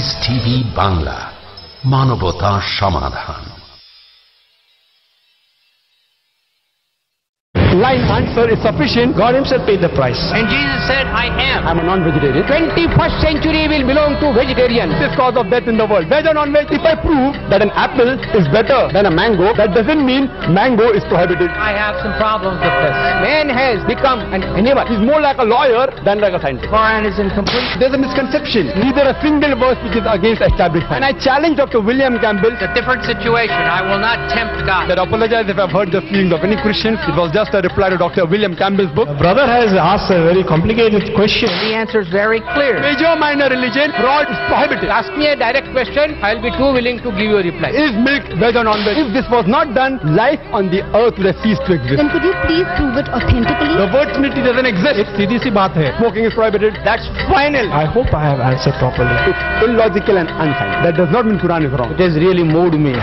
Piece TV Bangla, মানবতা সমাধান। Line answer is sufficient. God himself paid the price. And Jesus said, I am. I'm a non-vegetarian. 21st century will belong to vegetarians. This cause of death in the world. Veg or non-veg? If I prove that an apple is better than a mango, that doesn't mean mango is prohibited. I have some problems with this. Man has become an animal. He's more like a lawyer than like a scientist. Quran is incomplete. There's a misconception. Neither a single verse which is against established science. And I challenge Dr. William Campbell. It's a different situation. I will not tempt God. I apologize if I've hurt the feelings of any Christians. It was just a reply to Dr. William Campbell's book. A brother has asked a very complicated question. The answer is very clear. Major, minor religion, fraud is prohibited. Ask me a direct question, I'll be too willing to give you a reply. Is milk veg or non-veg? If this was not done, life on the earth would have ceased to exist. Then could you please prove it authentically? The word Trinity doesn't exist. It's CDC baat hai. Smoking is prohibited. That's final. I hope I have answered properly. It's illogical and unscientific. That does not mean Quran is wrong. It has really moved me.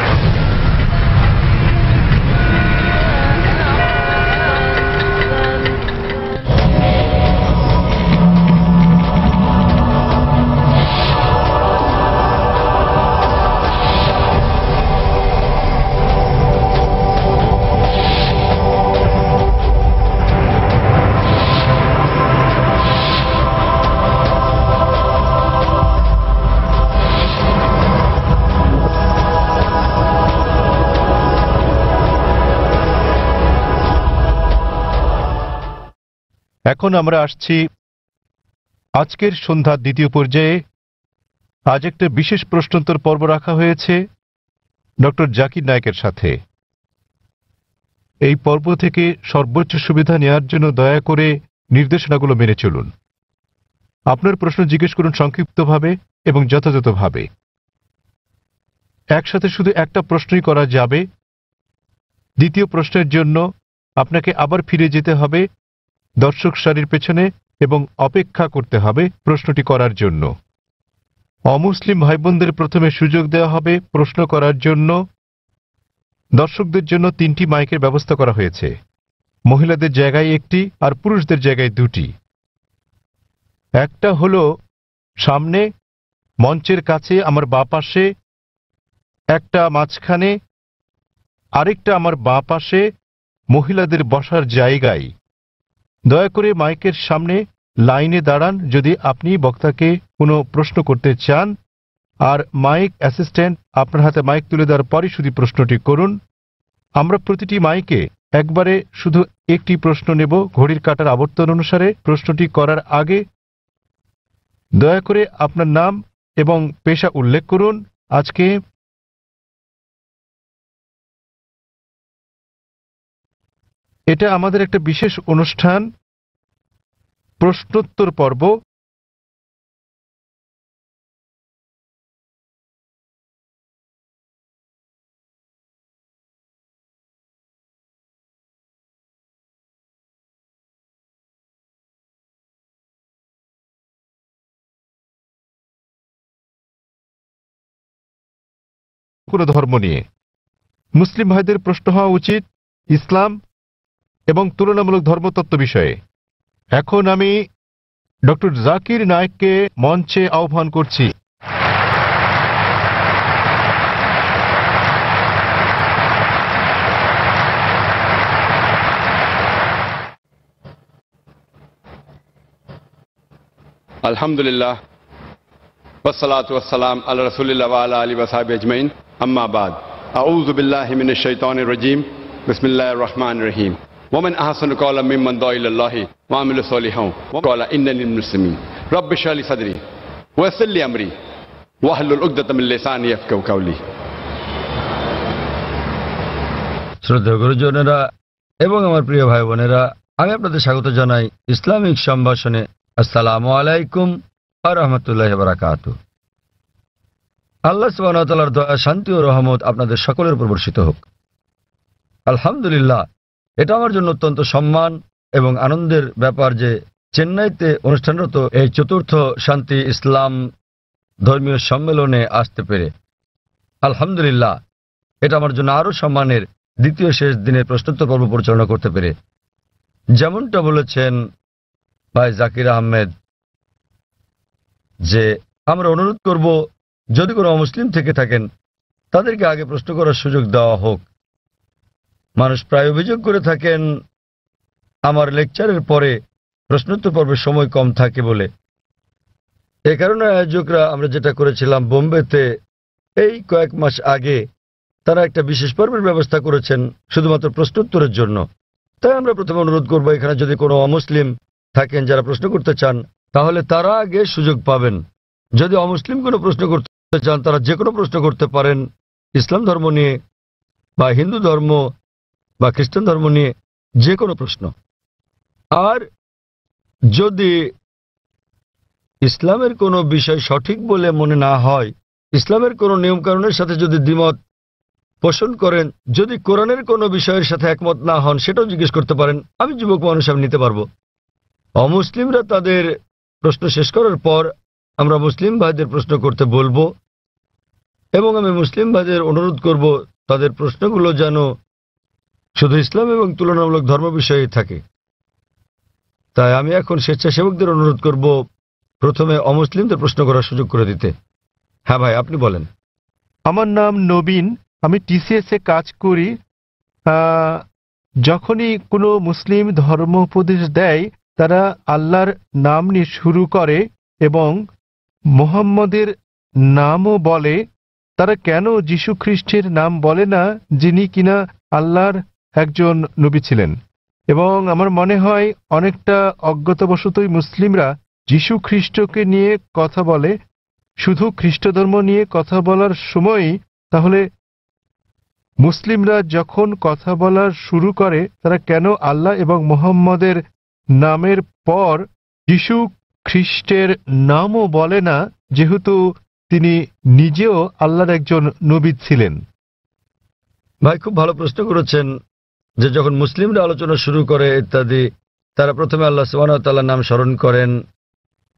এখন আমরা আসছি আজকের সন্ধ্যার দ্বিতীয় পর্যায়ে। আজ একটা বিশেষ প্রশ্নোত্তর পর্ব রাখা হয়েছে ডক্টর জাকির নায়েকের সাথে। এই পর্ব থেকে সর্বোচ্চ সুবিধা নেওয়ার জন্য দয়া করে নির্দেশনাগুলো মেনে চলুন। আপনার প্রশ্ন জিজ্ঞেস করুন সংক্ষিপ্তভাবে এবং যথাযথভাবে। একসাথে শুধু একটা প্রশ্নই করা যাবে। দ্বিতীয় প্রশ্নের জন্য আপনাকে আবার ফিরে যেতে হবে দর্শক সারির পেছনে এবং অপেক্ষা করতে হবে প্রশ্নটি করার জন্য। অমুসলিম ভাইবোনদের প্রথমে সুযোগ দেওয়া হবে প্রশ্ন করার জন্য। দর্শকদের জন্য 3টি মাইকের ব্যবস্থা করা হয়েছে, মহিলাদের জায়গায় একটি আর পুরুষদের জায়গায় 2টি। একটা হলো সামনে মঞ্চের কাছে আমার বাঁ পাশে, একটা মাঝখানে, আরেকটা আমার বাঁ পাশে মহিলাদের বসার জায়গায়। দয়া করে মাইকের সামনে লাইনে দাঁড়ান যদি আপনি বক্তাকে কোনো প্রশ্ন করতে চান, আর মাইক অ্যাসিস্ট্যান্ট আপনার হাতে মাইক তুলে দেওয়ার পরই শুধু প্রশ্নটি করুন। আমরা প্রতিটি মাইকে একবারে শুধু একটি প্রশ্ন নেব ঘড়ির কাঁটার আবর্তন অনুসারে। প্রশ্নটি করার আগে দয়া করে আপনার নাম এবং পেশা উল্লেখ করুন। আজকে এটা আমাদের একটা বিশেষ অনুষ্ঠান, প্রশ্নোত্তর পর্ব। কোনো ধর্ম নিয়ে মুসলিম ভাইদের প্রশ্ন হওয়া উচিত ইসলাম এবং তুলনামূলক ধর্মতত্ত্ব বিষয়ে। এখন আমি ডক্টর জাকির নায়েককে মঞ্চে আহ্বান করছি। আলহামদুলিল্লাহ ওয়াসসালাতু ওয়াসসালাম আলা রাসূলিল্লাহ ওয়া আলা আলিহি ওয়া সাহবিহি আজমাইন, আম্মা বাদ। আউযু বিল্লাহি মিনাশ শাইতানির রাজীম, বিসমিল্লাহির রহমানির রহিম। ওয়ামান আহসানু ক্বাওলাম মিম্মান দাআ ইলাল্লাহি ওয়া আমিলা সালিহান ওয়া ক্বালা ইন্নানি মিনাল মুসলিমিন। রাব্বি ইশরাহ লি সাদরি ওয়া ইয়াসসির লি আমরি ওয়াহলুল উকদাতাম মিন লিসানি ইয়াফকাহু কাওলি। শ্রদ্ধেয় গুরুজনেরা এবং আমার প্রিয় ভাই বোনেরা, আমি আপনাদের স্বাগত জানাই ইসলামিক সম্ভাষণে। আসসালামু আলাইকুম ওয়া রাহমাতুল্লাহি ওয়া বারাকাতুহু। আল্লাহ সুবহানাহু ওয়া তাআলার দয়া, শান্তি ও রহমত আপনাদের সকলের উপর বর্ষিত হোক। আলহামদুলিল্লাহ, এটা আমার জন্য অত্যন্ত সম্মান এবং আনন্দের ব্যাপার যে চেন্নাইতে অনুষ্ঠানরত এই ৪র্থ শান্তি ইসলাম ধর্মীয় সম্মেলনে আসতে পেরে। আলহামদুলিল্লাহ, এটা আমার জন্য আরও সম্মানের দ্বিতীয় শেষ দিনের প্রশ্নোত্তর পর্ব পরিচালনা করতে পেরে। যেমনটা বলেছেন ভাই জাকির আহমেদ যে আমরা অনুরোধ করব যদি কোনো অমুসলিম থেকে থাকেন তাদেরকে আগে প্রশ্ন করার সুযোগ দেওয়া হোক। মানুষ প্রায় অভিযোগ করে থাকেন আমার লেকচারের পরে প্রশ্নোত্তর পর্বের সময় কম থাকে বলে। এ কারণে আয়োজকরা আমরা যেটা করেছিলাম বোম্বেতে এই কয়েক মাস আগে, তারা একটা বিশেষ পর্বের ব্যবস্থা করেছেন শুধুমাত্র প্রশ্নোত্তরের জন্য। তাই আমরা প্রথমে অনুরোধ করব, এখানে যদি কোনো অমুসলিম থাকেন যারা প্রশ্ন করতে চান তাহলে তারা আগে সুযোগ পাবেন। যদি অমুসলিম কোনো প্রশ্ন করতে চান তারা যে কোনো প্রশ্ন করতে পারেন, ইসলাম ধর্ম নিয়ে বা হিন্দু ধর্ম বা খ্রিস্টান ধর্ম নিয়ে যে কোনো প্রশ্ন। আর যদি ইসলামের কোনো বিষয় সঠিক বলে মনে না হয়, ইসলামের কোনো নিয়মকানুনের সাথে যদি দ্বিমত পোষণ করেন, যদি কোরআনের কোনো বিষয়ের সাথে একমত না হন সেটাও জিজ্ঞেস করতে পারেন। আমি যুবক মানুষ, আমি নিতে পারবো। অমুসলিমরা তাদের প্রশ্ন শেষ করার পর আমরা মুসলিম ভাইদের প্রশ্ন করতে বলবো এবং আমি মুসলিম ভাইদের অনুরোধ করব তাদের প্রশ্নগুলো যেন শুধু ইসলাম এবং তুলনামূলক ধর্ম বিষয়ে থাকে। তাই আমি এখন স্বেচ্ছাসেবকদের অনুরোধ করব প্রথমে অমুসলিমদের প্রশ্ন করার সুযোগ করে দিতে। হ্যাঁ ভাই, আপনি বলেন। আমার নাম নবীন, আমি টিসিএস এ কাজ করি। যখনই কোনো মুসলিম ধর্ম উপদেশ দেয় তারা আল্লাহর নাম নিয়ে শুরু করে এবং মুহাম্মদের নামও বলে, তারা কেন যীশু খ্রিস্টের নাম বলে না, যিনি কিনা আল্লাহর একজন নবী ছিলেন? এবং আমার মনে হয় অনেকটা অজ্ঞতাবশতই মুসলিমরা যীশু খ্রিস্টকে নিয়ে কথা বলে, শুধু খ্রিস্ট ধর্ম নিয়ে কথা বলার সময়ই। তাহলে মুসলিমরা যখন কথা বলা শুরু করে তারা কেন আল্লাহ এবং মুহাম্মদের নামের পর যীশু খ্রিস্টের নামও বলে না, যেহেতু তিনি নিজেও আল্লাহর একজন নবী ছিলেন? ভাই, খুব ভালো প্রশ্ন করেছেন যে যখন মুসলিমরা আলোচনা শুরু করে ইত্যাদি, তারা প্রথমে আল্লাহ সুবহানাহু ওয়া তাআলার নাম স্মরণ করেন,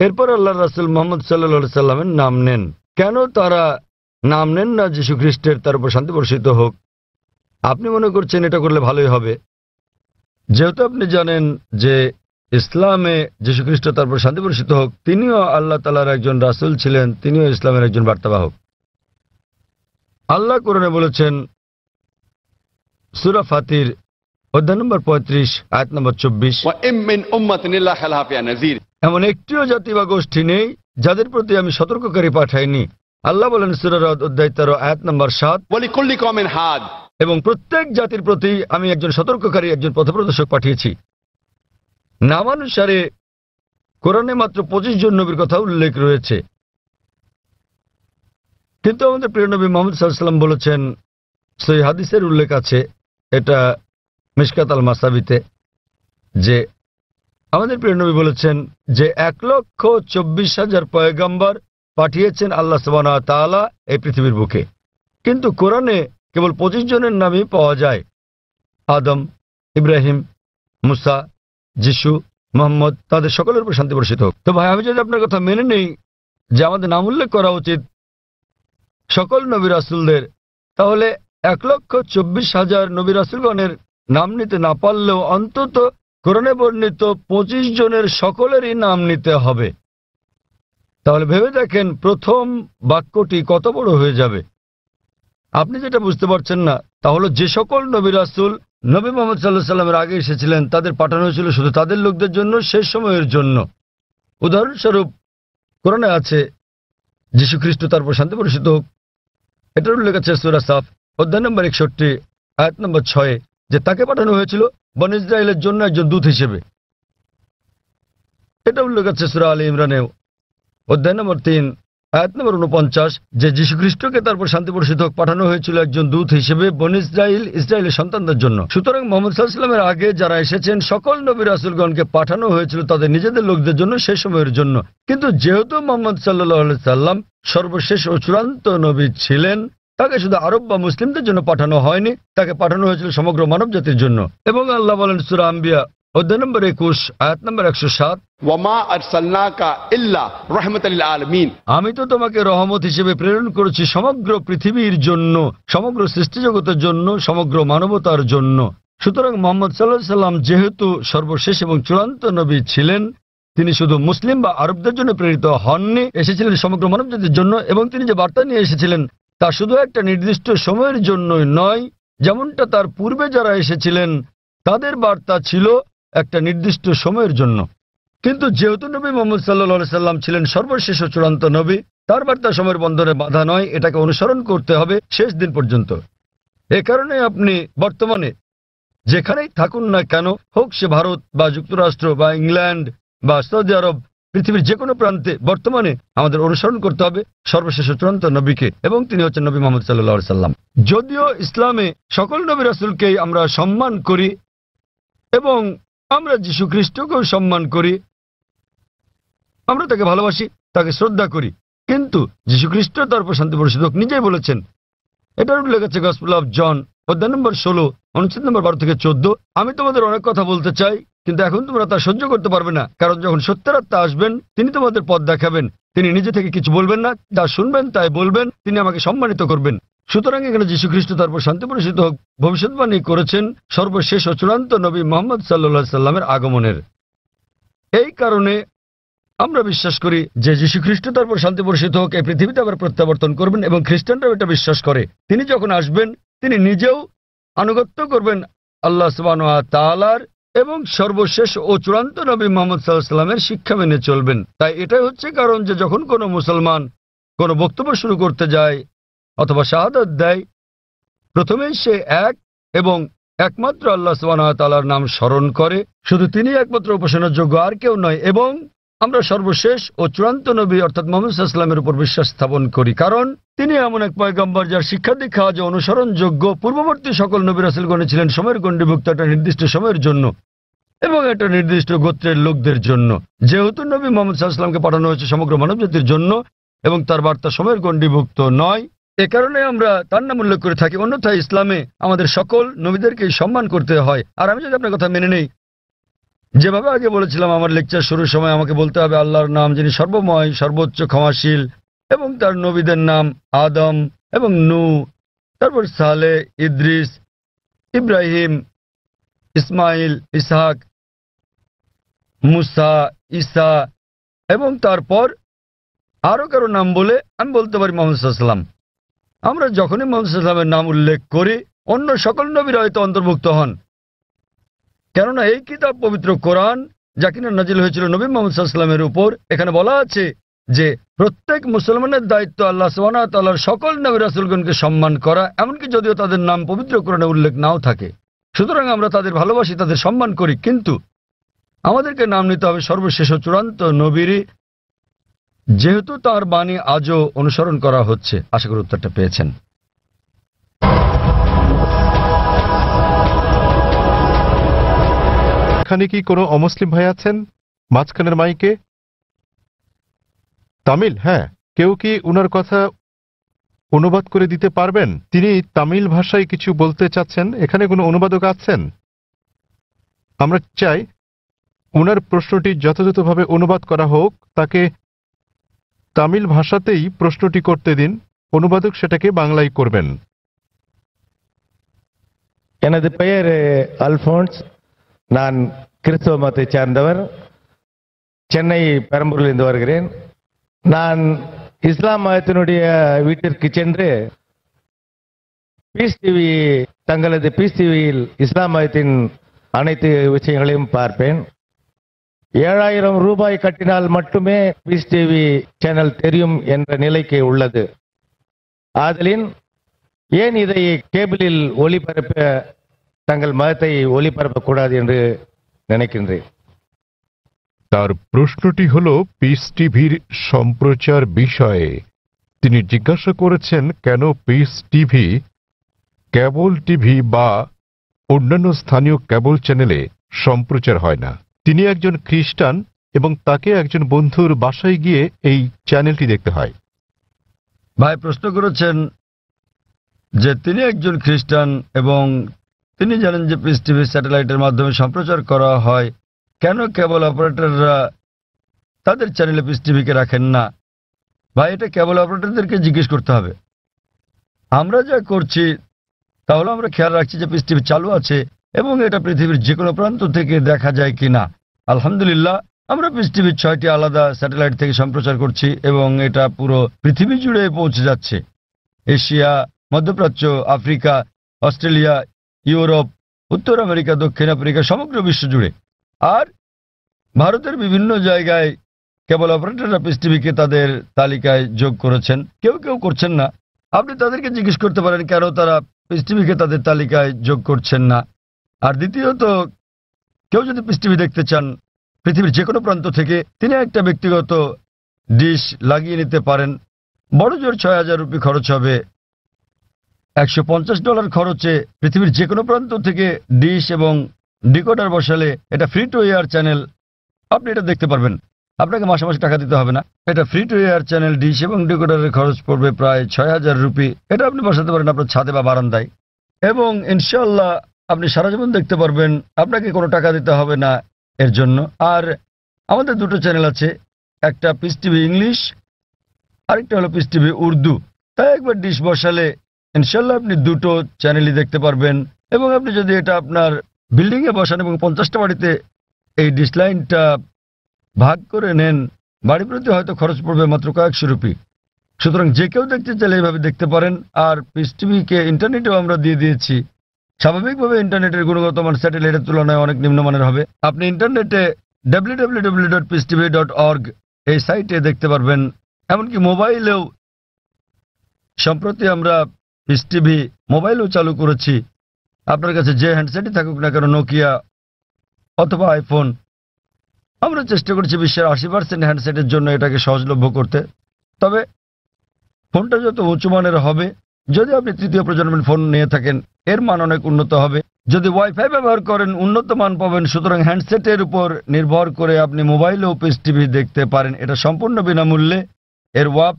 এরপর আল্লাহর রাসূল মুহাম্মদ সাল্লাল্লাহু আলাইহি সাল্লামের নাম নেন। কেন তারা নাম নেন না যীশু খ্রিস্টের, তার উপর শান্তি বর্ষিত হোক? আপনি মনে করছেন এটা করলে ভালোই হবে, যেহেতু আপনি জানেন যে ইসলামে যীশু খ্রিস্ট, তার উপর শান্তি বর্ষিত হোক, তিনিও আল্লাহ তাআলার একজন রাসূল ছিলেন, তিনিও ইসলামের একজন বার্তাবাহক। আল্লাহ কোরআনে বলেছেন সূরা ফাতির অধ্যায় নম্বর 35 আয়াত নম্বর 24, এমন একটিও জাতি বা গোষ্ঠী নেই যাদের প্রতি আমি সতর্ককারী পাঠাইনি। আল্লাহ বলেন সূরা রাদ অধ্যায় 13 আয়াত নম্বর 7, এবং প্রত্যেক জাতির প্রতি আমি একজন সতর্ককারী, একজন পথপ্রদর্শক পাঠিয়েছি। নামানুসারে কোরআনে মাত্র 25 জন নবীর কথা উল্লেখ রয়েছে, কিন্তু আমাদের প্রিয় নবী মুহাম্মদ সাল্লাল্লাহু আলাইহি ওয়াসাল্লাম বলেছেন, সহিহ হাদিসের উল্লেখ আছে, এটা মিশকাত আল মাসাবিতে, যে আমাদের প্রিয় নবী বলেছেন যে 1,24,000 পয়গম্বর পাঠিয়েছেন আল্লাহ সুবহানাহু ওয়া তাআলা এই পৃথিবীর বুকে, কিন্তু কোরআনে কেবল 25 জনের নামই পাওয়া যায়। আদম, ইব্রাহিম, মুসা, যিশু, মুহাম্মদ, তাদের সকলের উপর শান্তি বর্ষিত হোক। তো ভাই, আমি যদি আপনার কথা মেনে নেই যে আমাদের নাম উল্লেখ করা উচিত সকল নবী রাসূলদের, তাহলে 1,24,000 নবী রাসূলগণের নাম নিতে না পারলেও অন্তত কোরআনে বর্ণিত 25 জনের সকলেরই নাম নিতে হবে। তাহলে ভেবে দেখেন প্রথম বাক্যটি কত বড় হয়ে যাবে। আপনি যেটা বুঝতে পারছেন না তা হলো যে সকল নবী রাসূল নবী মুহাম্মদ সাল্লাল্লাহু আলাইহি ওয়াসাল্লামের আগে এসেছিলেন তাদের পাঠানো হয়েছিল শুধু তাদের লোকদের জন্য, শেষ সময়ের জন্য। উদাহরণস্বরূপ কোরআনে আছে যীশু খ্রিস্ট, তার উপর শান্তি বর্ষিত হোক, এটার উল্লেখ আছে সূরা সাফ অধ্যায় নম্বর 61 আয়াত নম্বর 6, যে তাকে পাঠানো হয়েছিল বনী ইসরাইলের জন্য একজন দূত হিসেবে। এটা উল্লেখ আছে সূরা আলী ইমরানেও অধ্যায় নম্বর 3 আয়াত নম্বর 49, যে যীশু খ্রিস্টকে তারপর শান্তি বর্ষিত হোক পাঠানো হয়েছিল একজন দূত হিসেবে বনী ইসরাইলের সন্তানদের জন্য। সুতরাং মুহাম্মদ সাল্লাল্লাহু আলাইহি ওয়াসাল্লামের আগে যারা এসেছেন সকল নবী রাসূলগণকে পাঠানো হয়েছিল তাদের নিজেদের লোকদের জন্য, শেষ সময়ের জন্য। কিন্তু যেহেতু মুহাম্মদ সাল্লাল্লাহু আলাইহি ওয়াসাল্লাম সর্বশেষ ও চূড়ান্ত নবী ছিলেন, তাকে শুধু আরব বা মুসলিমদের জন্য পাঠানো হয়নি, তাকে পাঠানো হয়েছিল সমগ্র মানব জাতির জন্য। এবং আল্লাহ বলেন সূরা আম্বিয়া অধ্যায় নম্বর 21 আয়াত নম্বর 107, আমি তো তোমাকে রহমত হিসেবে প্রেরণ করেছি সমগ্র পৃথিবীর জন্য, সমগ্র সৃষ্টি জগতের জন্য, সমগ্র মানবতার জন্য। সুতরাং মুহাম্মদ সাল্লাল্লাহু আলাইহি ওয়াসাল্লাম যেহেতু সর্বশেষ এবং চূড়ান্ত নবী ছিলেন, তিনি শুধু মুসলিম বা আরবদের জন্য প্রেরিত হননি, এসেছিলেন সমগ্র মানবজাতির জন্য। এবং তিনি যে বার্তা নিয়ে এসেছিলেন তা শুধু একটা নির্দিষ্ট সময়ের জন্যই নয়, যেমনটা তার পূর্বে যারা এসেছিলেন তাদের বার্তা ছিল একটা নির্দিষ্ট সময়ের জন্য। কিন্তু যেহেতু নবী মুহাম্মদ সাল্লাল্লাহু আলাইহি সাল্লাম ছিলেন সর্বশেষ ও চূড়ান্ত নবী, তার বার্তা সময়ের বন্ধনে বাধা নয়, এটাকে অনুসরণ করতে হবে শেষ দিন পর্যন্ত। এ কারণে আপনি বর্তমানে যেখানেই থাকুন না কেন, হোক সে ভারত বা যুক্তরাষ্ট্র বা ইংল্যান্ড বা সৌদি আরব, পৃথিবীর যে কোনো প্রান্তে বর্তমানে আমাদের অনুসরণ করতে হবে সর্বশেষ ও চূড়ান্ত নবীকে, এবং তিনি হচ্ছেন নবী মুহাম্মদ সাল্লাল্লাহু আলাইহি সাল্লাম। যদিও ইসলামে সকল নবী রাসূলকেই আমরা সম্মান করি এবং আমরা যীশু খ্রিস্টকেও সম্মান করি, আমরা তাকে ভালোবাসি, তাকে শ্রদ্ধা করি, কিন্তু যীশু খ্রিস্ট তার উপর শান্তি বর্ষিত হোক নিজেই বলেছেন, এটার উল্লেখ আছে গসপেল অফ জন অধ্যায় নম্বর 16 অনুচ্ছেদ নম্বর 12 থেকে 14, আমি তোমাদের অনেক কথা বলতে চাই, কিন্তু এখন তোমরা তা সহ্য করতে পারবে না, কারণ যখন সত্যের আত্মা আসবেন তিনি তোমাদের পথ দেখাবেন। তিনি নিজে থেকে কিছু বলবেন না, যা শুনবেন তাই বলবেন, তিনি আমাকে সম্মানিত করবেন। সুতরাং এখানে যীশু খ্রিস্ট তার উপর শান্তি বর্ষিত হোক ভবিষ্যৎবাণী করেছেন সর্বশেষ ও চূড়ান্ত নবী মুহাম্মদ সাল্লাল্লাহু আলাইহি সাল্লামের আগমনের। এই কারণে আমরা বিশ্বাস করি যে যীশু খ্রিস্ট তার উপর শান্তি বর্ষিত হোক এই পৃথিবীতে আবার প্রত্যাবর্তন করবেন, এবং খ্রিস্টানরাও এটা বিশ্বাস করে। তিনি যখন আসবেন তিনি নিজেও আনুগত্য করবেন আল্লাহ সুবহানাহু ওয়া তাআলার, এবং সর্বশেষ ও চূড়ান্ত নবী মুহাম্মদ সাল্লাল্লাহু আলাইহি সাল্লামের শিক্ষা মেনে চলবেন। তাই এটাই হচ্ছে কারণ যে যখন কোনো মুসলমান কোনো বক্তব্য শুরু করতে যায় অথবা শাহাদাত দেয়, প্রথমেই সে এক এবং একমাত্র আল্লাহ সুবহানাহু ওয়া তাআলার নাম স্মরণ করে, শুধু তিনি একমাত্র উপাসনার যোগ্য, আর কেউ নয়। এবং আমরা সর্বশেষ ও চূড়ান্ত নবী অর্থাৎ মুহাম্মদ সাল্লাল্লাহু আলাইহি ওয়াসাল্লামের উপর বিশ্বাস স্থাপন করি, কারণ তিনি এমন এক পয়গম্বর যার শিক্ষা দীক্ষা আজ অনুসরণযোগ্য। পূর্ববর্তী সকল নবী রাসূলগণ ছিলেন সময়ের গণ্ডিভুক্ত একটা নির্দিষ্ট সময়ের জন্য এবং একটা নির্দিষ্ট গোত্রের লোকদের জন্য। যেহেতু নবী মুহাম্মদ সাল্লাল্লাহু আলাইহি ওয়াসাল্লামকে পাঠানো হয়েছে সমগ্র মানবজাতির জন্য এবং তার বার্তা সময়ের গণ্ডিভুক্ত নয়, এ কারণে আমরা তার নাম উল্লেখ করে থাকি। অন্যথায় ইসলামে আমাদের সকল নবীদেরকেই সম্মান করতে হয়। আর আমি যদি আপনার কথা মেনে নেই, যেভাবে আগে বলেছিলাম আমার লেকচার শুরুর সময়, আমাকে বলতে হবে আল্লাহর নাম যিনি সর্বময়, সর্বোচ্চ, ক্ষমাশীল, এবং তার নবীদের নাম আদম এবং নূহ, তারপর সালেহ, ইদ্রিস, ইব্রাহিম, ইসমাইল, ইসহাক, মুসা, ঈসা, এবং তারপর আরো কারো নাম বলে আমি বলতে পারি মুহাম্মদ সাল্লাল্লাহু আলাইহি ওয়াসাল্লাম। আমরা যখনই মুহাম্মদ সাল্লাল্লাহু আলাইহি ওয়াসাল্লামের নাম উল্লেখ করি অন্য সকল নবীরা হয়তো অন্তর্ভুক্ত হন, কেননা এই কিতাব পবিত্র কোরআন যা কিনা নাজিল হয়েছিল নবী মুহাম্মদ সাল্লাল্লাহু আলাইহি ওয়াসাল্লামের উপর, এখানে বলা আছে যে প্রত্যেক মুসলমানের দায়িত্ব আল্লাহ সুবহানাহু ওয়া তাআলার সকল নবী রাসূলগণকে সম্মান করা, এমনকি যদিও তাদের নাম পবিত্র কোরআনে উল্লেখ নাও থাকে। সুতরাং আমরা তাদের ভালোবাসি, তাদের সম্মান করি, কিন্তু আমাদেরকে নাম নিতে হবে সর্বশেষ ও চূড়ান্ত নবীরই, যেহেতু তার বাণী আজও অনুসরণ করা হচ্ছে। আশা করি উত্তরটা পেয়েছেন। এখানে কি কোনো অমুসলিম ভাই আছেন মাঝখানের মাইকে? তামিল? হ্যাঁ, কেউ কি উনার কথা অনুবাদ করে দিতে পারবেন? তিনি তামিল ভাষায় কিছু বলতে চাচ্ছেন। এখানে কোনো অনুবাদক আছেন? আমরা চাই উনার প্রশ্নটি যথাযথভাবে অনুবাদ করা হোক, তাকে তামিল ভাষাতেই প্রশ্নটি করতে দিন, অনুবাদক সেটাকে বাংলায় করবেন। எனது பெயர் அல்போன்ஸ். நான் கிறிஸ்தவ மதத்தை சார்ந்தவர். சென்னை பெரம்பூரிலிருந்து வருகிறேன். நான் இஸ்லாம் மதத்தினுடைய வீட்டிற்கு சென்று பீஸ் டிவி, தங்களது பீஸ் டிவியில் இஸ்லாம் மதத்தின் அனைத்து விஷயங்களையும் பார்ப்பேன். 7000 ரூபாய் கட்டினால் மட்டுமே பீஸ் டிவி சேனல் தெரியும் என்ற நிலைக்கு உள்ளது. ஆதலின் ஏன் இதை கேபிளில் ஒளிபரப்ப தங்கள் மதத்தை ஒளிபரப்பக்கூடாது என்று நினைக்கின்றேன். তার প্রশ্নটি হল পিস টিভির সম্প্রচার বিষয়ে। তিনি জিজ্ঞাসা করেছেন কেন পিস টিভি, কেবল টিভি বা অন্যান্য স্থানীয় কেবল চ্যানেলে সম্প্রচার হয় না। তিনি একজন খ্রিস্টান এবং তাকে একজন বন্ধুর বাসায় গিয়ে এই চ্যানেলটি দেখতে হয়। ভাই প্রশ্ন করেছেন যে তিনি একজন খ্রিস্টান এবং তিনি জানেন যে পিস টিভি স্যাটেলাইটের মাধ্যমে সম্প্রচার করা হয়, কেন কেবল অপারেটররা তাদের চ্যানেলে পিস টিভিকে রাখেন না? ভাই এটা কেবল অপারেটরদেরকে জিজ্ঞেস করতে হবে। আমরা যা করছি তাহলে আমরা খেয়াল রাখছি যে পিস টিভি চালু আছে এবং এটা পৃথিবীর যে কোনো প্রান্ত থেকে দেখা যায় কিনা। আলহামদুলিল্লাহ আমরা পিস টিভির 6টি আলাদা স্যাটেলাইট থেকে সম্প্রচার করছি এবং এটা পুরো পৃথিবী জুড়ে পৌঁছে যাচ্ছে। এশিয়া, মধ্যপ্রাচ্য, আফ্রিকা, অস্ট্রেলিয়া, ইউরোপ, উত্তর আমেরিকা, দক্ষিণ আফ্রিকা, সমগ্র বিশ্ব জুড়ে। আর ভারতের বিভিন্ন জায়গায় কেবল অপারেটররা পিস টিভিকে তাদের তালিকায় যোগ করেছেন, কেউ কেউ করছেন না। আপনি তাদেরকে জিজ্ঞেস করতে পারেন কেন তারা পিস টিভিকে তাদের তালিকায় যোগ করছেন না। আর দ্বিতীয়ত, কেউ যদি পিস টিভি দেখতে চান পৃথিবীর যে কোনো প্রান্ত থেকে, তিনি একটা ব্যক্তিগত ডিশ লাগিয়ে নিতে পারেন। বড় জোর ৬,০০০ রুপি খরচ হবে। $150 খরচে পৃথিবীর যে কোনো প্রান্ত থেকে ডিশ এবং ডিকোডার বসালে এটা ফ্রি টু এয়ার চ্যানেল, আপনি এটা দেখতে পারবেন। আপনাকে মাসে মাসে টাকা দিতে হবে না। এটা free to air channel, dish এবং ডিকোডারের খরচ পড়বে প্রায় ৬,০০০ রুপি। এটা আপনি বসাতে পারেন আপনার ছাদে বা বারান্দায়, এবং ইনশাআল্লাহ আপনি সারা জীবন দেখতে পারবেন। আপনাকে কোনো টাকা দিতে হবে না এর জন্য। আর আমাদের দুটো চ্যানেল আছে, একটা পিস টিভি ইংলিশ, আরেকটা হলো পিস টিভি উর্দু। তাই একবার ডিশ বসালে ইনশাআল্লাহ আপনি দুটো চ্যানেলই দেখতে পারবেন। এবং আপনি যদি এটা আপনার বিল্ডিংয়ে বসান এবং 50টা বাড়িতে এই ডিশ লাইনটা ভাগ করে নেন, বাড়ি প্রতি হয়তো খরচ পড়বে মাত্র কয়েকশো রুপি। সুতরাং যে কেউ দেখতে চাইলে এইভাবে দেখতে পারেন। আর পিস টিভিকে ইন্টারনেটেও আমরা দিয়ে দিয়েছি। স্বাভাবিকভাবে ইন্টারনেটের গুণগত মান স্যাটেলাইটের তুলনায় অনেক নিম্নমানের হবে। আপনি ইন্টারনেটে www.peacetv.org এই সাইটে দেখতে পারবেন। এমনকি মোবাইলেও সম্প্রতি আমরা পিস টিভি মোবাইলেও চালু করেছি। আপনার কাছে যে হ্যান্ডসেটই থাকুক না কেন, নোকিয়া অথবা আইফোন, আমরা চেষ্টা করছি বিশ্বের 80% হ্যান্ডসেটের জন্য এটাকে সহজলভ্য করতে। তবে ফোনটা যত উঁচু মানের হবে, যদি আপনি তৃতীয় প্রজন্মের ফোন নিয়ে থাকেন, এর মান অনেক উন্নত হবে। যদি ওয়াইফাই ব্যবহার করেন, উন্নত মান পাবেন। সুতরাং হ্যান্ডসেটের উপর নির্ভর করে আপনি মোবাইলেও পিস টিভি দেখতে পারেন। এটা সম্পূর্ণ বিনামূল্যে। এর ওয়াপ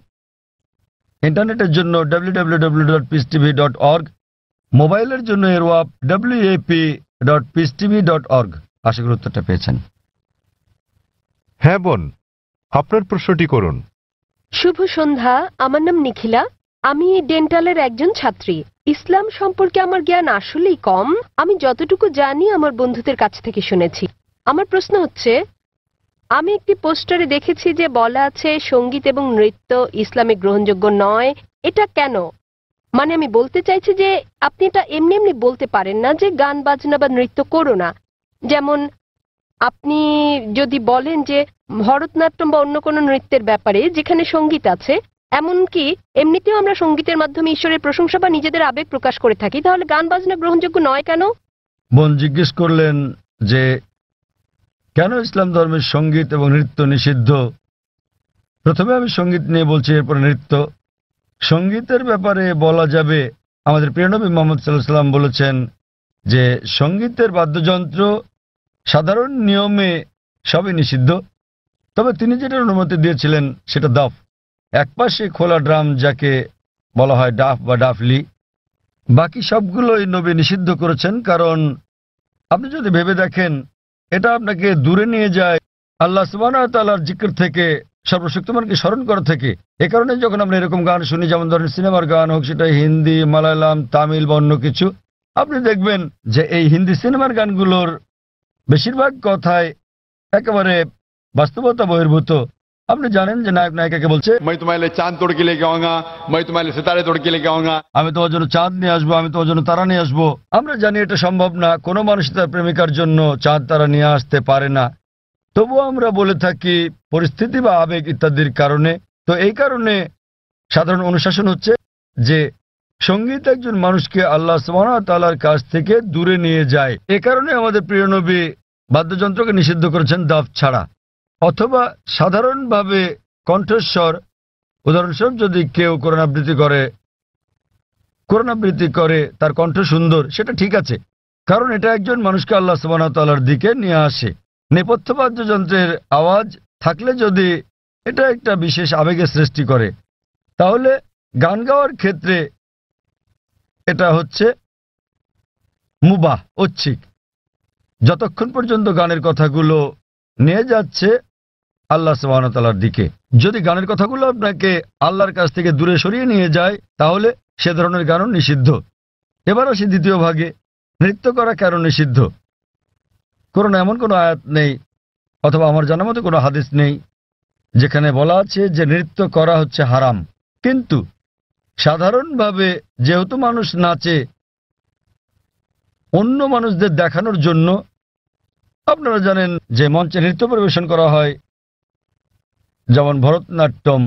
ইন্টারনেটের জন্য www.peacetv.org, মোবাইলের জন্য এর ওয়াপ wap.peacetv.org। আশা করি উত্তরটা পেয়েছেন। হ্যাঁ বোন, আপনার প্রশ্নটি করুন। শুভ সন্ধ্যা, আমার নাম নিখিলা। আমি ডেন্টালের একজন ছাত্রী। ইসলাম সম্পর্কে আমার জ্ঞান আসলেই কম। আমি যতটুকু জানি আমার বন্ধুদের কাছ থেকে শুনেছি। আমার প্রশ্ন হচ্ছে, আমি একটি পোস্টারে দেখেছি যে বলা আছে সঙ্গীত এবং নৃত্য ইসলামে গ্রহণযোগ্য নয়। এটা কেন? মানে আমি বলতে চাইছি যে আপনি এটা এমনি এমনি বলতে পারেন না যে গান বাজনা বা নৃত্য করো না। যেমন আপনি যদি বলেন যে ভরতনাট্যম বা অন্য কোনো নৃত্যের ব্যাপারে যেখানে সঙ্গীত আছে, এমনকি এমনিতেও আমরা সঙ্গীতের মাধ্যমে ঈশ্বরের প্রশংসা বা নিজেদের আবেগ প্রকাশ করে থাকি, তাহলে গান বাজনা গ্রহণযোগ্য নয় কেন? বোন জিজ্ঞেস করলেন যে কেন ইসলাম ধর্মের সঙ্গীত এবং নৃত্য নিষিদ্ধ। প্রথমে আমি সঙ্গীত নিয়ে বলছি, এরপর নৃত্য। সঙ্গীতের ব্যাপারে বলা যাবে, আমাদের প্রিয় নবী মুহাম্মদ সাল্লাল্লাহু আলাইহি ওয়াসাল্লাম বলেছেন যে সঙ্গীতের বাদ্যযন্ত্র সাধারণ নিয়মে সবই নিষিদ্ধ, তবে তিনি যেটার অনুমতি দিয়েছিলেন সেটা দাফ, একপাশে খোলা ড্রাম যাকে বলা হয় ডাফ বা ডাফলি। বাকি সবগুলোই নবী নিষিদ্ধ করেছেন, কারণ আপনি যদি ভেবে দেখেন এটা আপনাকে দূরে নিয়ে যায় আল্লাহ সুবহানাহু ওয়া তাআলার জিকির থেকে, সর্বশক্তিমানকে স্মরণ করা থেকে। এ কারণে যখন আমরা এরকম গান শুনি, যেমন ধরেন সিনেমার গান হোক, সেটা হিন্দি, মালায়ালাম, তামিল বা অন্য কিছু, আপনি দেখবেন যে এই হিন্দি সিনেমার গানগুলোর বেশিরভাগ কথায় একেবারে বাস্তবতা বহির্ভূত। আপনি জানেন যে নায়ক নায়িকাকে বলছে, मैं तुम्हारे लिए चांद तोड़ के लेके आऊंगा, मैं तुम्हारे लिए सितारे तोड़ के लेके आऊंगा, আমি তোমার জন্য চাঁদ নিয়ে আসবো, আমি তোমার জন্য তারা নিয়ে আসবো। আমরা জানি এটা সম্ভব না, কোনো মানুষ তার প্রেমিকার জন্য চাঁদ তারা নিয়ে আসতে পারে না। তবুও আমরা বলে থাকি পরিস্থিতি বা আবেগ ইত্যাদির কারণে। তো এই কারণে সাধারণ অনুশাসন হচ্ছে যে সঙ্গীত একজন মানুষকে আল্লাহ সুবহানাহু ওয়া তাআলার কাছ থেকে দূরে নিয়ে যায়। এ কারণে আমাদের প্রিয় নবী বাদ্যযন্ত্রকে নিষিদ্ধ করেছেন দাফ ছাড়া। অথবা সাধারণভাবে কণ্ঠস্বর, উদাহরণস্বরূপ যদি কেউ কোরআন আবৃত্তি করে তার কণ্ঠ সুন্দর, সেটা ঠিক আছে, কারণ এটা একজন মানুষকে আল্লাহ সুবহানাহু ওয়া তাআলার দিকে নিয়ে আসে। নেপথ্য বাদ্যযন্ত্রের আওয়াজ থাকলে যদি এটা একটা বিশেষ আবেগের সৃষ্টি করে, তাহলে গান গাওয়ার ক্ষেত্রে এটা হচ্ছে মুবাহ, ঐচ্ছিক, যতক্ষণ পর্যন্ত গানের কথাগুলো নিয়ে যাচ্ছে আল্লাহ সুবহানাহু ওয়া তাআলার দিকে। যদি গানের কথাগুলো আপনাকে আল্লাহর কাছ থেকে দূরে সরিয়ে নিয়ে যায়, তাহলে সে ধরনের গানও নিষিদ্ধ। এবার আসি দ্বিতীয় ভাগে, নৃত্য করা কেন নিষিদ্ধ। কোরআনে এমন কোনো আয়াত নেই অথবা আমার জানা মতো কোনো হাদিস নেই যেখানে বলা আছে যে নৃত্য করা হচ্ছে হারাম। কিন্তু সাধারণভাবে যেহেতু মানুষ নাচে অন্য মানুষদের দেখানোর জন্য, আপনারা জানেন যে মঞ্চে নৃত্য পরিবেশন করা হয়, যেমন ভরতনাট্যম।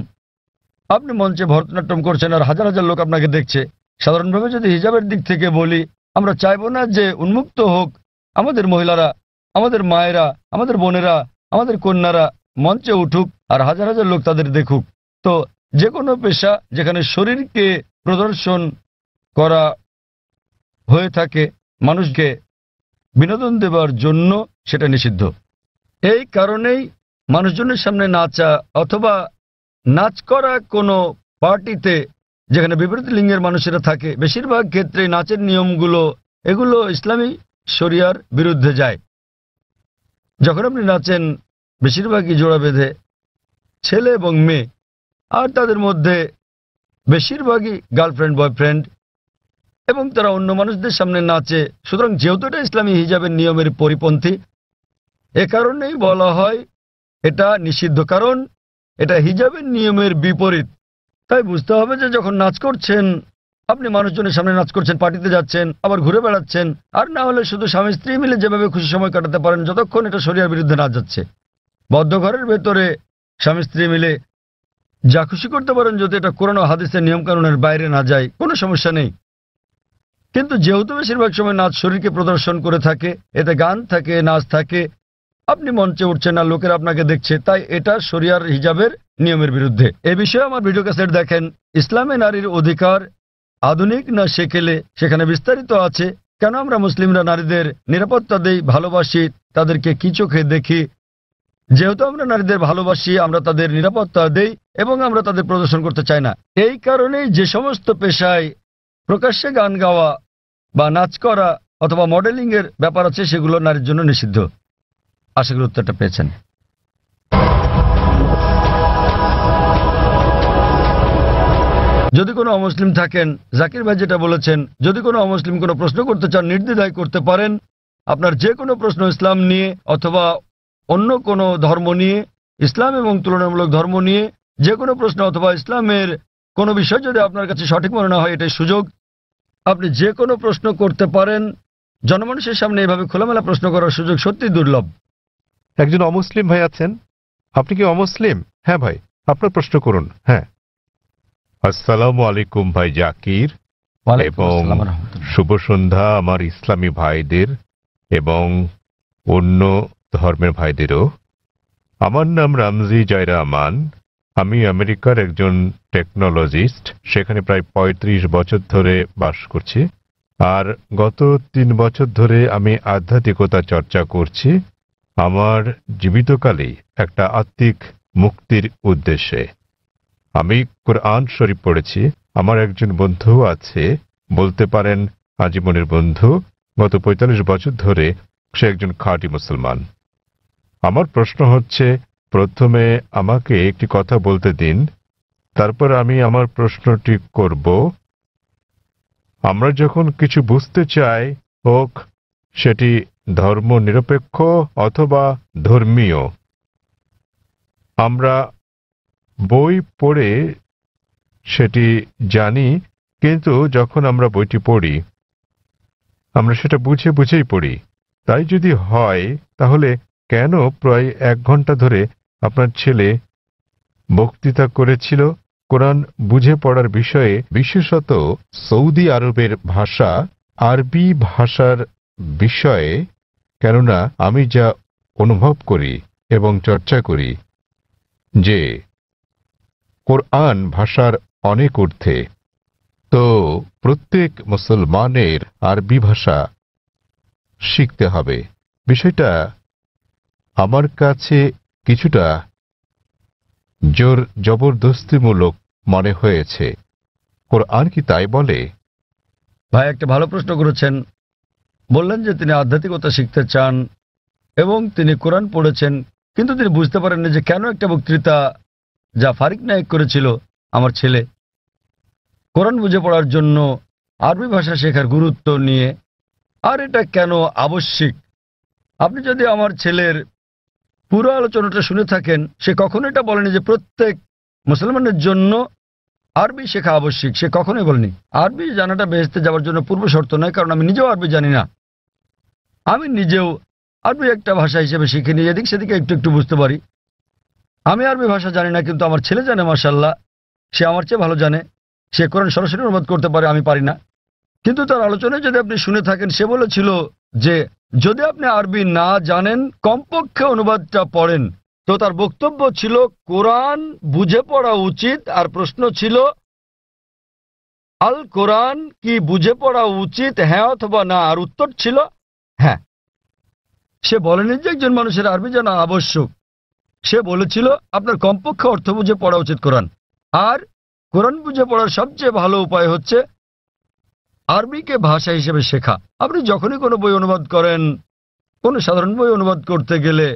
আপনি মঞ্চে ভরতনাট্যম করছেন আর হাজার হাজার লোক আপনাকে দেখছে। সাধারণভাবে যদি হিজাবের দিক থেকে বলি, আমরা চাইবো না যে উন্মুক্ত হোক আমাদের মহিলারা, আমাদের মায়েরা, আমাদের বোনেরা, আমাদের কন্যারা মঞ্চে উঠুক আর হাজার হাজার লোক তাদের দেখুক। তো যে কোনো পেশা যেখানে শরীরকে প্রদর্শন করা হয়ে থাকে মানুষকে বিনোদন দেবার জন্য, সেটা নিষিদ্ধ। এই কারণেই মানুষজনের সামনে নাচা অথবা নাচ করা কোনো পার্টিতে যেখানে বিপরীত লিঙ্গের মানুষেরা থাকে, বেশিরভাগ ক্ষেত্রে নাচের নিয়মগুলো এগুলো ইসলামী শরিয়ার বিরুদ্ধে যায়। যখন আপনি নাচেন বেশিরভাগই জোড়া বেঁধে, ছেলে এবং মেয়ে, আর তাদের মধ্যে বেশিরভাগই গার্লফ্রেন্ড বয়ফ্রেন্ড, এবং তারা অন্য মানুষদের সামনে নাচে। সুতরাং যেহেতু এটা ইসলামী হিজাবের নিয়মের পরিপন্থী, এ কারণেই বলা হয় এটা নিষিদ্ধ, কারণ এটা হিজাবের নিয়মের বিপরীত। তাই বুঝতে হবে যে যখন নাচ করছেন, আপনি মানুষজনের সামনে নাচ করছেন, পার্টিতে যাচ্ছেন, আবার ঘুরে বেড়াচ্ছেন, আর না হলে শুধু স্বামী স্ত্রী মিলে যেভাবে খুশি সময় কাটাতে পারেন, যতক্ষণ এটা শরিয়ার বিরুদ্ধে না যাচ্ছে। বদ্ধ ঘরের ভেতরে স্বামী স্ত্রী মিলে যা খুশি করতে পারেন, যদি এটা কোরআন ও হাদিসের নিয়মকানুনের বাইরে না যায়, কোনো সমস্যা নেই। কিন্তু যেহেতু বেশিরভাগ সময় নাচ শরীরকে প্রদর্শন করে থাকে, এতে গান থাকে, নাচ থাকে, আপনি মঞ্চে উঠছেন না, লোকেরা আপনাকে দেখছে, তাই এটা শরিয়ার হিজাবের নিয়মের বিরুদ্ধে। এ বিষয়ে আমার ভিডিও ক্যাসেট দেখেন, ইসলামে নারীর অধিকার আধুনিক না সেকেলে, সেখানে বিস্তারিত আছে কেন আমরা মুসলিমরা নারীদের নিরাপত্তা দেই, ভালোবাসি, তাদেরকে কি চোখে দেখি। যেহেতু আমরা নারীদের ভালোবাসি, আমরা তাদের নিরাপত্তা দেই এবং আমরা তাদের প্রদর্শন করতে চাই না। এই কারণেই যে সমস্ত পেশায় প্রকাশ্যে গান গাওয়া বা নাচ করা অথবা মডেলিং এর ব্যাপার আছে, সেগুলো নারীর জন্য নিষিদ্ধ। আশা করি উত্তরটা পেয়েছেন। যদি কোনো অমুসলিম থাকেন, জাকির ভাই যেটা বলেছেন, যদি কোনো অমুসলিম কোনো প্রশ্ন করতে চান, নির্দ্বিধায় করতে পারেন। আপনার যে কোনো প্রশ্ন ইসলাম নিয়ে অথবা অন্য কোনো ধর্ম নিয়ে, ইসলাম এবং তুলনামূলক ধর্ম নিয়ে যে কোনো প্রশ্ন অথবা ইসলামের কোনো বিষয় যদি আপনার কাছে সঠিক মনে না হয়, এটাই সুযোগ। আপনি যে কোনো প্রশ্ন করতে পারেন। জনমানুষের সামনে এভাবে খোলামেলা প্রশ্ন করার সুযোগ সত্যি দুর্লভ। একজন অমুসলিম ভাই আছেন। আপনি কি অমুসলিম? হ্যাঁ ভাই, আপনার প্রশ্ন করুন। হ্যাঁ, আসসালামু আলাইকুম ভাই জাকির, এবং শুভ সন্ধ্যা আমার ইসলামী ভাইদের এবং অন্য ধর্মের ভাইদেরও। আমার নাম রামজি জায়রা আমান। আমি আমেরিকার একজন টেকনোলজিস্ট, সেখানে প্রায় ৩৫ বছর ধরে বাস করছি। আর গত ৩ বছর ধরে আমি আধ্যাত্মিকতা চর্চা করছি আমার জীবিতকালেই একটা আত্মিক মুক্তির উদ্দেশ্যে। আমি কোরআন শরীফ পড়েছি। আমার একজন বন্ধু আছে, বলতে পারেন আজীবনের বন্ধু। গত ৪৫ বছর ধরে সে একজন খাঁটি মুসলমান। আমার প্রশ্ন হচ্ছে, প্রথমে আমাকে একটি কথা বলতে দিন, তারপর আমি আমার প্রশ্নটি করব। আমরা যখন কিছু বুঝতে চাই, হোক সেটি ধর্ম নিরপেক্ষ অথবা ধর্মীয়, আমরা বই পড়ে সেটি জানি, কিন্তু যখন আমরা বইটি পড়ি আমরা সেটা বুঝেই পড়ি। তাই যদি হয়, তাহলে কেন প্রায় 1 ঘন্টা ধরে আপনার ছেলে বক্তৃতা করেছিল কোরআন বুঝে পড়ার বিষয়ে, বিশেষত সৌদি আরবের ভাষা আরবি ভাষার বিষয়ে? কেননা আমি যা অনুভব করি এবং চর্চা করি যে কোরআন ভাষার অনেক ঊর্ধ্বে, তো প্রত্যেক মুসলমানের আরবি ভাষা শিখতে হবে। বিষয়টা আমার কাছে কিছুটা জোর জবরদস্তিমূলক মনে হয়েছে। কোরআন কি তাই বলে? ভাই একটা ভালো প্রশ্ন করেছেন। বললেন যে তিনি আধ্যাত্মিকতা শিখতে চান এবং তিনি কোরআন পড়েছেন, কিন্তু তিনি বুঝতে পারেননি যে কেন একটা বক্তৃতা যা ফারিক নায়েক করেছিল আমার ছেলে কোরআন বুঝে পড়ার জন্য আরবি ভাষা শেখার গুরুত্ব নিয়ে, আর এটা কেন আবশ্যিক। আপনি যদি আমার ছেলের পুরো আলোচনাটা শুনে থাকেন, সে কখনো এটা বলেনি যে প্রত্যেক মুসলমানের জন্য আরবি শেখা আবশ্যিক। সে কখনোই বলেনি। আরবি জানাটা বেহেশতে যাওয়ার জন্য পূর্ব শর্ত নয়, কারণ আমি নিজেও আরবি জানি না। আমি নিজেও আরবি একটা ভাষা হিসেবে শিখিনি, এদিক সেদিকে একটু একটু বুঝতে পারি। আমি আরবি ভাষা জানি না, কিন্তু আমার ছেলে জানে, মাশাআল্লাহ, সে আমার চেয়ে ভালো জানে। সে কোরআন সরাসরি অনুবাদ করতে পারে, আমি পারি না। কিন্তু তার আলোচনায় যদি আপনি শুনে থাকেন, সে বলেছিল যে যদি আপনি আরবি না জানেন কমপক্ষে অনুবাদটা পড়েন। তো তার বক্তব্য ছিল কোরআন বুঝে পড়া উচিত, আর প্রশ্ন ছিল আল কোরআন কি বুঝে পড়া উচিত, হ্যাঁ অথবা না, আর উত্তর ছিল হ্যাঁ। সে বলেনি যে একজন মানুষের আরবি জানা আবশ্যক। সে বলেছিল আপনার কমপক্ষে অর্থ বুঝে পড়া উচিত কোরআন। আর কোরআন বুঝে পড়ার সবচেয়ে ভালো উপায় হচ্ছে আরবিকে ভাষা হিসেবে শেখা। আপনি যখনই কোনো বই অনুবাদ করেন, কোনো সাধারণ বই অনুবাদ করতে গেলে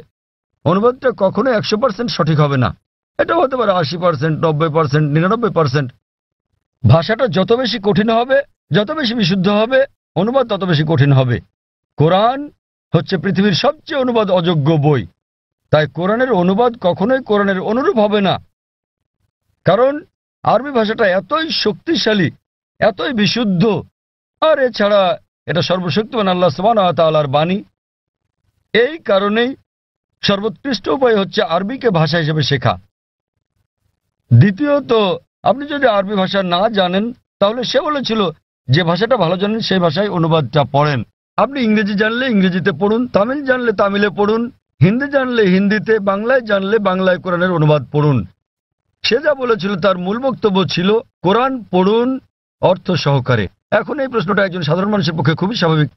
অনুবাদটা কখনো 100% সঠিক হবে না। এটা হতে পারে 80%, 90%, 99%। ভাষাটা যত বেশি কঠিন হবে, যত বেশি বিশুদ্ধ হবে, অনুবাদ তত বেশি কঠিন হবে। কোরআন হচ্ছে পৃথিবীর সবচেয়ে অনুবাদ অযোগ্য বই। তাই কোরআনের অনুবাদ কখনোই কোরআনের অনুরূপ হবে না, কারণ আরবি ভাষাটা এতই শক্তিশালী, এতই বিশুদ্ধ। আর এছাড়া এটা সর্বশক্তিমান আল্লাহ সুবহানাহু ওয়া তাআলার বাণী। এই কারণেই সর্বোৎকৃষ্ট উপায় হচ্ছে আরবিকে ভাষা হিসেবে শেখা। দ্বিতীয়ত, আপনি যদি আরবি ভাষা না জানেন, তাহলে সে বলেছিল যে ভাষাটা ভালো জানেন সেই ভাষায় অনুবাদটা পড়েন। আপনি ইংরেজি জানলে ইংরেজিতে পড়ুন, তামিল জানলে তামিলে পড়ুন, হিন্দি জানলে হিন্দিতে, বাংলায় জানলে বাংলায় কোরআনের অনুবাদ পড়ুন। সে যা বলেছিল তার মূল বক্তব্য ছিল কোরআন পড়ুন অর্থ সহকারে। এখন এই প্রশ্নটা একজন সাধারণ মানুষের পক্ষে খুবই স্বাভাবিক।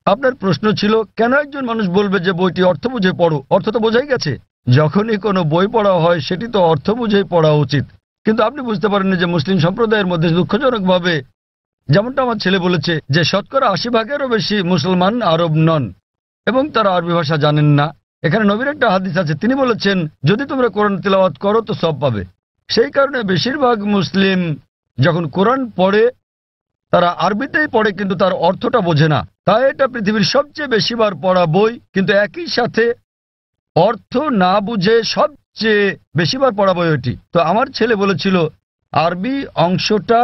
আপনার প্রশ্ন ছিল কেন একজন মানুষ বলবে যে বইটি অর্থ বুঝে পড়ো? অর্থ তো বোঝাই গেছে। যখনই কোনো বই পড়া হয় সেটি তো অর্থ বুঝেই পড়া উচিত। কিন্তু আপনি বুঝতে পারেননি যে মুসলিম সম্প্রদায়ের মধ্যে দুঃখজনকভাবে, যেমনটা আমার ছেলে বলেছে, যে শতকরা 80%-এরও বেশি মুসলমান আরব নন এবং তারা আরবি ভাষা জানেন না। এখানে নবীর একটা হাদিস আছে, তিনি বলেছেন যদি তোমরা কোরআন তিলাওয়াত করো তো সওয়াব পাবে। সেই কারণে বেশিরভাগ মুসলিম যখন কোরআন পড়ে তারা আরবিতেই পড়ে, কিন্তু তার অর্থটা বোঝে না। তাই এটা পৃথিবীর সবচেয়ে বেশিবার পড়া বই, কিন্তু একই সাথে অর্থ না বুঝে সবচেয়ে বেশিবার পড়া বই ওটি। তো আমার ছেলে বলেছিল আরবি অংশটা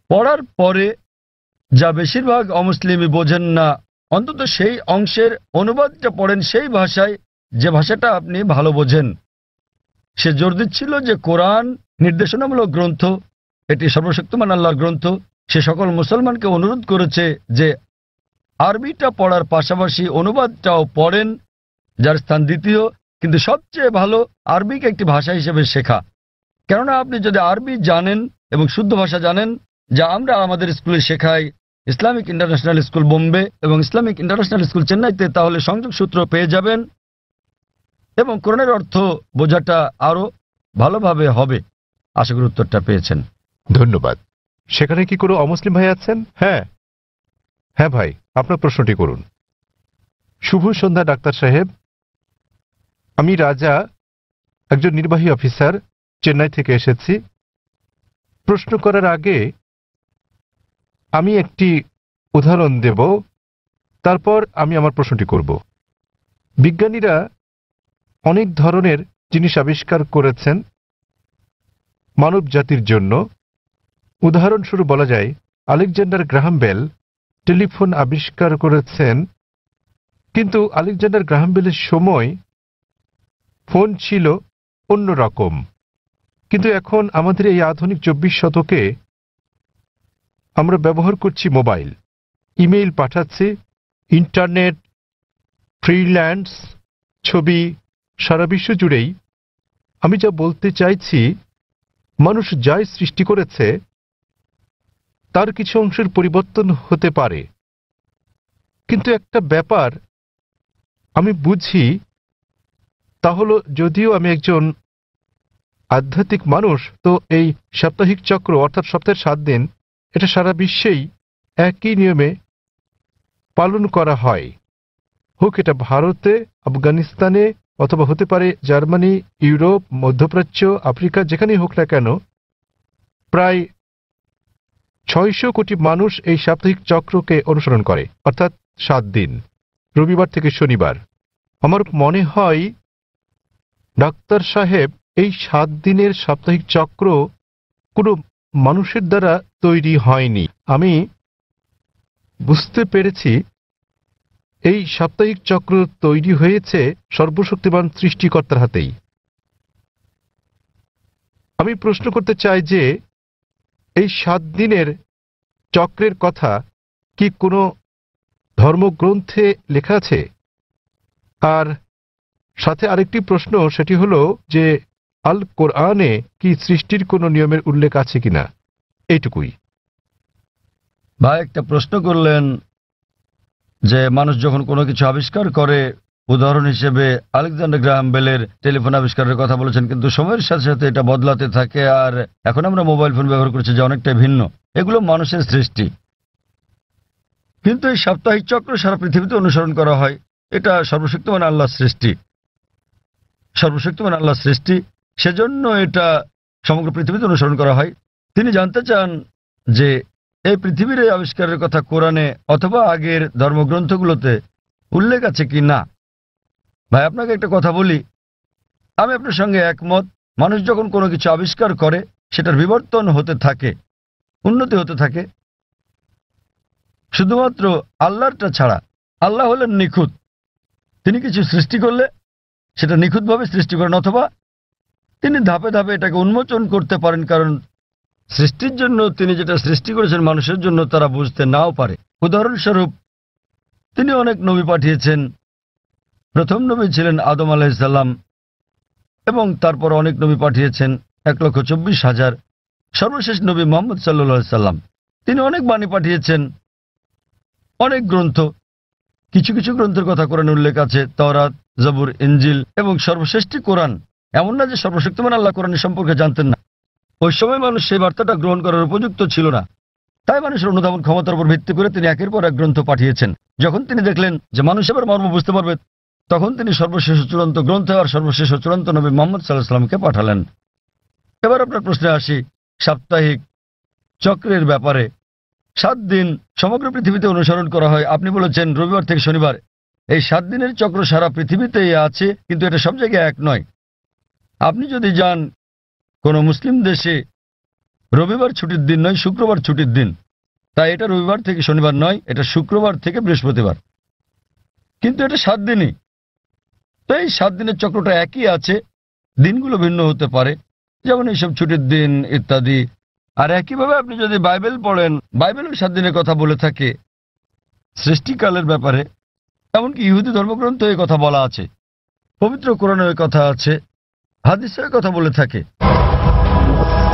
পড়ার পরে যা বেশিরভাগ অমুসলিমই বোঝেন না, অন্তত সেই অংশের অনুবাদটা পড়েন সেই ভাষায়, যে ভাষাটা আপনি ভালো বোঝেন। সে জোর দিচ্ছিল যে কোরআন নির্দেশনামূলক গ্রন্থ, এটি সর্বশক্তিমান আল্লাহর গ্রন্থ। সে সকল মুসলমানকে অনুরোধ করেছে যে আরবিটা পড়ার পাশাপাশি অনুবাদটাও পড়েন, যার স্থান দ্বিতীয়। কিন্তু সবচেয়ে ভালো আরবিকে একটি ভাষা হিসেবে শেখা। কেননা আপনি যদি আরবি জানেন এবং শুদ্ধ ভাষা জানেন, যা আমরা আমাদের স্কুলে শেখাই, ইসলামিক ইন্টারন্যাশনাল স্কুল বোম্বে এবং ইসলামিক ইন্টারন্যাশনাল স্কুল চেন্নাইতে, তাহলে সংযোগ সূত্র পেয়ে যাবেন এবং কোরআনের অর্থ বোঝাটা আরো ভালোভাবে হবে। আশা করি উত্তরটা পেয়েছেন। ধন্যবাদ। সেখানে কি কোনো অমুসলিম ভাই আছেন? হ্যাঁ হ্যাঁ ভাই, আপনার প্রশ্নটি করুন। শুভ সন্ধ্যা ডাক্তার সাহেব, আমি রাজা, একজন নির্বাহী অফিসার, চেন্নাই থেকে এসেছি। প্রশ্ন করার আগে আমি একটি উদাহরণ দেব, তারপর আমি আমার প্রশ্নটি করব। বিজ্ঞানীরা অনেক ধরনের জিনিস আবিষ্কার করেছেন মানব জাতির জন্য। উদাহরণস্বরূপ বলা যায় আলেকজান্ডার গ্রাহাম বেল টেলিফোন আবিষ্কার করেছেন, কিন্তু আলেকজান্ডার গ্রাহাম বেলের সময় ফোন ছিল অন্য রকম। কিন্তু এখন আমাদের এই আধুনিক 24 শতকে আমরা ব্যবহার করছি মোবাইল, ইমেইল পাঠাচ্ছি, ইন্টারনেট, ফ্রিল্যান্স, ছবি, সারা বিশ্ব জুড়েই। আমি যা বলতে চাইছি, মানুষ যাই সৃষ্টি করেছে তার কিছু অংশের পরিবর্তন হতে পারে, কিন্তু একটা ব্যাপার আমি বুঝি, তা হলো যদিও আমি একজন আধ্যাত্মিক মানুষ, তো এই সাপ্তাহিক চক্র অর্থাৎ সপ্তাহের 7 দিন, এটা সারা বিশ্বেই একই নিয়মে পালন করা হয়। হোক এটা ভারতে, আফগানিস্তানে, অথবা হতে পারে জার্মানি, ইউরোপ, মধ্যপ্রাচ্য, আফ্রিকা, যেখানেই হোক না কেন, প্রায় 600 কোটি মানুষ এই সাপ্তাহিক চক্রকে অনুসরণ করে, অর্থাৎ 7 দিন, রবিবার থেকে শনিবার। আমার মনে হয় ডাক্তার সাহেব, এই 7 দিনের সাপ্তাহিক চক্র কোনো মানুষের দ্বারা তৈরি হয়নি। আমি বুঝতে পেরেছি এই সাপ্তাহিক চক্র তৈরি হয়েছে সর্বশক্তিমান সৃষ্টিকর্তার হাতেই। আমি প্রশ্ন করতে চাই যে এই 7 দিনের চক্রের কথা কি কোনো ধর্মগ্রন্থে লেখা আছে? আর সাথে আরেকটি প্রশ্ন, সেটি হলো যে আল কোরআনে কি সৃষ্টির কোনো নিয়মের উল্লেখ আছে কিনা? এইটুকুই। ভাই একটা প্রশ্ন করলেন যে মানুষ যখন কোনো কিছু আবিষ্কার করে, উদাহরণ হিসেবে আলেকজান্ডার গ্রাহাম বেলের টেলিফোন আবিষ্কারের কথা বলেছেন, কিন্তু সময়ের সাথে সাথে এটা বদলাতে থাকে, আর এখন আমরা মোবাইল ফোন ব্যবহার করছি যা অনেকটাই ভিন্ন। এগুলো মানুষের সৃষ্টি। কিন্তু এই সাপ্তাহিক চক্র সারা পৃথিবীতে অনুসরণ করা হয়। এটা সর্বশক্তিমান আল্লাহর সৃষ্টি, সর্বশক্তিমান আল্লাহর সৃষ্টি, সেজন্য এটা সমগ্র পৃথিবীতে অনুসরণ করা হয়। তিনি জানতে চান যে এই পৃথিবীর এই আবিষ্কারের কথা কোরআনে অথবা আগের ধর্মগ্রন্থগুলোতে উল্লেখ আছে কি না। ভাই আপনাকে একটা কথা বলি, আমি আপনার সঙ্গে একমত। মানুষ যখন কোনো কিছু আবিষ্কার করে সেটার বিবর্তন হতে থাকে, উন্নতি হতে থাকে, শুধুমাত্র আল্লাহরটা ছাড়া। আল্লাহ হলেন নিখুঁত। তিনি কিছু সৃষ্টি করলে সেটা নিখুঁতভাবে সৃষ্টি করেন, অথবা তিনি ধাপে ধাপে এটাকে উন্মোচন করতে পারেন, কারণ সৃষ্টির জন্য তিনি যেটা সৃষ্টি করেছেন মানুষের জন্য তারা বুঝতে নাও পারে। উদাহরণস্বরূপ তিনি অনেক নবী পাঠিয়েছেন। প্রথম নবী ছিলেন আদম আলাইহিস সালাম, এবং তারপর অনেক নবী পাঠিয়েছেন 1,24,000। সর্বশেষ নবী মুহাম্মদ সাল্লাল্লাহু আলাইহি সাল্লাম, তিনি অনেক বাণী পাঠিয়েছেন, অনেক গ্রন্থ। কিছু কিছু গ্রন্থের কথা কোরআনে উল্লেখ আছে, তাওরাত, জবুর, ইনজিল, এবং সর্বশ্রেষ্ঠ কোরআন। এমন না যে সর্বশক্তিমান আল্লাহ কোরআনের সম্পর্কে জানতেন না। ওই সময় মানুষ সেই বার্তাটা গ্রহণ করার উপযুক্ত ছিল না, তাই মানুষের অনুধাবন ক্ষমতার উপর ভিত্তি করে তিনি একের পর এক গ্রন্থ পাঠিয়েছেন। যখন তিনি দেখলেন যে মানুষ এবার মর্ম বুঝতে পারবে, তখন তিনি সর্বশেষ চূড়ান্ত গ্রন্থ আর সর্বশেষ চূড়ান্ত নবী মুহাম্মদ সাল্লাল্লাহু আলাইহি সাল্লামকে পাঠালেন। এবার আপনার প্রশ্নে আসি, সাপ্তাহিক চক্রের ব্যাপারে। 7 দিন সমগ্র পৃথিবীতে অনুসরণ করা হয়। আপনি বলেছেন রবিবার থেকে শনিবার। এই 7 দিনের চক্র সারা পৃথিবীতেই আছে, কিন্তু এটা সব জায়গায় এক নয়। আপনি যদি যান কোনো মুসলিম দেশে, রবিবার ছুটির দিন নয়, শুক্রবার ছুটির দিন। তাই এটা রবিবার থেকে শনিবার নয়, এটা শুক্রবার থেকে বৃহস্পতিবার। কিন্তু এটা 7 দিনই। তো এই 7 দিনের চক্রটা একই আছে, দিনগুলো ভিন্ন হতে পারে, যেমন এইসব ছুটির দিন ইত্যাদি। আর একইভাবে আপনি যদি বাইবেল পড়েন, বাইবেলের 7 দিনের কথা বলে থাকে সৃষ্টিকালের ব্যাপারে। এমনকি ইহুদি ধর্মগ্রন্থে এই কথা বলা আছে, পবিত্র কোরআনে এই কথা আছে, হাদিসে এই কথা বলে থাকে।